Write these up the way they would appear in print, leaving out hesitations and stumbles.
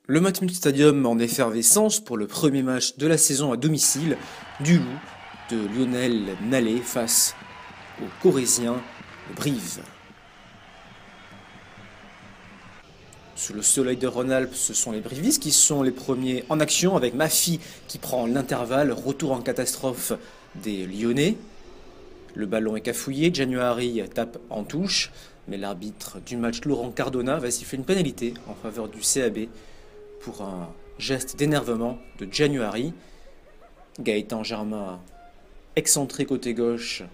Le Matmut Stadium en effervescence pour le premier match de la saison à domicile du Loup de Lionel Nallet face aux Corésiens de Brive. Sous le soleil de Rhône-Alpes, ce sont les Brivistes qui sont les premiers en action avec Mafi qui prend l'intervalle, retour en catastrophe des Lyonnais. Le ballon est cafouillé, January tape en touche, mais l'arbitre du match, Laurent Cardona, va siffler une pénalité en faveur du CAB pour un geste d'énervement de January. Gaëtan Germain, excentré côté gauche,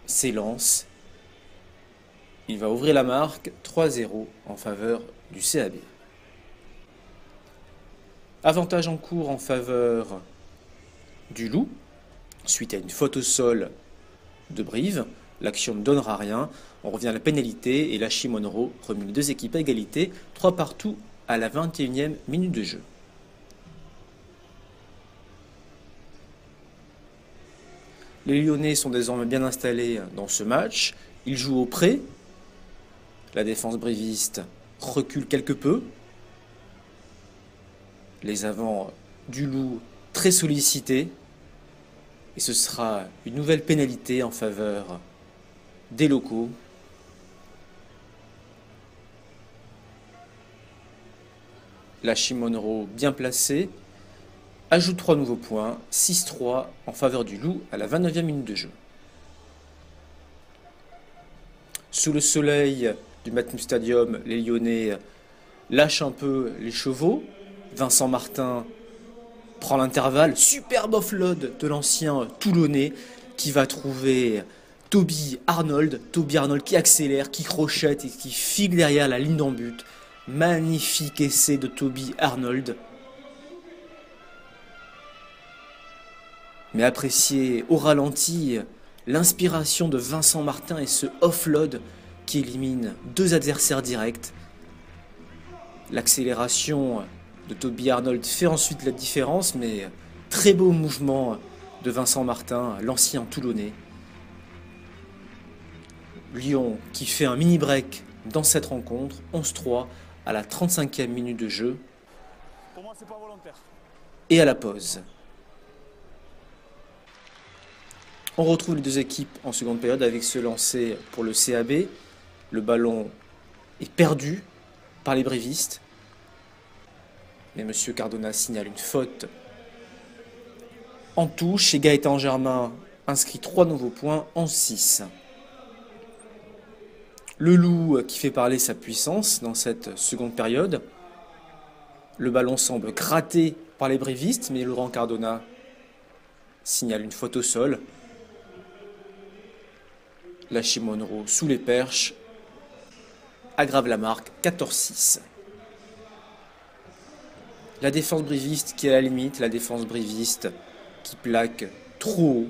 s'élance. Il va ouvrir la marque 3-0 en faveur du CAB. Avantage en cours en faveur du Loup, suite à une faute au sol de Brive. L'action ne donnera rien. On revient à la pénalité et Lachie Monroe remue les deux équipes à égalité, 3 partout à la 21e minute de jeu. Les Lyonnais sont désormais bien installés dans ce match. Ils jouent au pré. La défense briviste recule quelque peu. Les avants du Loup très sollicités. Et ce sera une nouvelle pénalité en faveur des locaux. Lachie Monroe bien placé ajoute 3 nouveaux points, 6-3 en faveur du Loup à la 29e minute de jeu. Sous le soleil du Matmut Stadium, les Lyonnais lâchent un peu les chevaux. Vincent Martin prend l'intervalle, superbe offload de l'ancien Toulonnais qui va trouver Toby Arnold qui accélère, qui crochette et qui file derrière la ligne d'en but. Magnifique essai de Toby Arnold. Mais appréciez au ralenti l'inspiration de Vincent Martin et ce offload qui élimine 2 adversaires directs. L'accélération de Toby Arnold fait ensuite la différence, mais très beau mouvement de Vincent Martin, l'ancien Toulonnais. Lyon qui fait un mini break dans cette rencontre, 11-3 à la 35e minute de jeu. Pour moi, c'est pas volontaire. Et à la pause. On retrouve les deux équipes en seconde période avec ce lancer pour le CAB. Le ballon est perdu par les brivistes. Mais M. Cardona signale une faute en touche et Gaëtan Germain inscrit 3 nouveaux points en 6. Le Loup qui fait parler sa puissance dans cette seconde période. Le ballon semble gratté par les brivistes, mais Laurent Cardona signale une faute au sol. Lachie Monroe sous les perches aggrave la marque 14-6. La défense briviste qui est à la limite, la défense briviste qui plaque trop haut.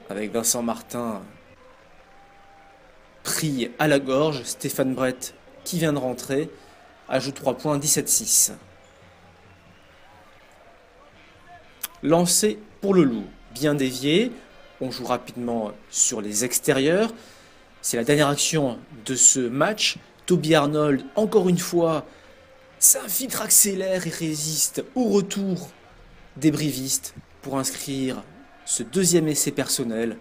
Avec Vincent Martin pris à la gorge, Stéphane Brett qui vient de rentrer ajoute 3 points, 17-6. Lancé pour le Loup, bien dévié. On joue rapidement sur les extérieurs. C'est la dernière action de ce match. Toby Arnold, encore une fois, s'infiltre, accélère et résiste au retour des brivistes pour inscrire ce deuxième essai personnel.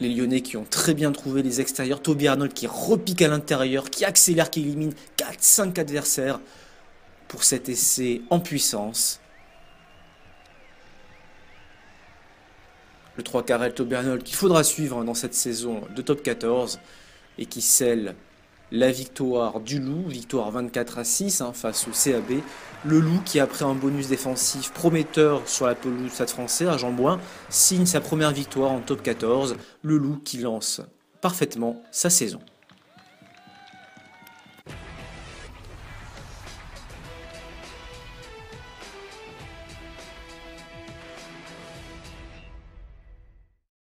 Les Lyonnais qui ont très bien trouvé les extérieurs. Toby Arnold qui repique à l'intérieur, qui accélère, qui élimine 4-5 adversaires pour cet essai en puissance. Le 3 carré Toby Arnold qu'il faudra suivre dans cette saison de top 14 et qui scelle la victoire du Loup, victoire 24-6 face au CAB. Le Loup qui, après un bonus défensif prometteur sur la pelouse du Stade Français à Jean-Bouin, signe sa première victoire en top 14. Le Loup qui lance parfaitement sa saison.